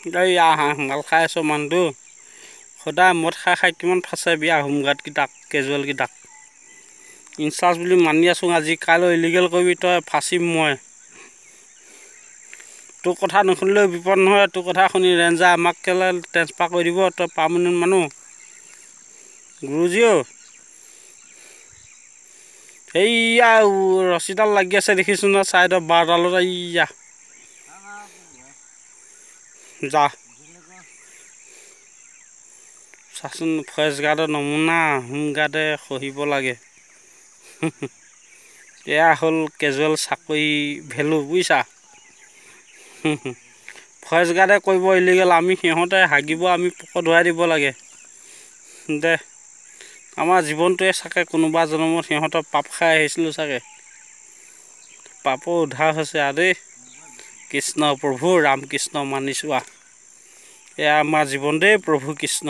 এই মাল খাই আছো মানুহটো সদায় মদ খাই কিমান ফাঁচে বিয়া হোমগাৰ্ডকেইটাক কেজুৱেলকেইটাক ইনচাৰ্জ বুলি মানি আছোঁ আজি কাইলৈ ইলিগেল কৰিবি তই ফাঁচিম মই তোৰ কথা নুশুনিলেও বিপদ নহয় তোৰ কথা শুনি ৰেঞ্জাৰ আমাক কেলৈ ট্ৰেন্সফাৰ কৰি দিব তই পাৰ্মানেণ্ট মানুহ গুৰুজীও এইয়া ৰছীডাল লাগি আছে দেখিছোঁ ন ছাইডৰ বাৰডালত এইয়া যা চাচোন ফৰেষ্ট গাৰ্ডৰ নমুনা হোমগাৰ্ডে সহিব লাগে এয়া হ'ল কেজুৱেল চাকৰি ভেলু বুজিছা ফৰেষ্ট গাৰ্ডে কৰিব ইলিগেল আমি সিহঁতে হাগিব আমি পকত ধুৱাই দিব লাগে দে আমাৰ জীৱনটোৱে চাগে কোনোবা জন্মত সিহঁতৰ পাপ খাই আহিছিলোঁ চাগে পাপৰ উদ্ধাৰ হৈছে দেই কৃষ্ণ প্ৰভু ৰামকৃষ্ণ মানিছোঁ এয়া আমাৰ জীৱন দেই প্ৰভু কৃষ্ণ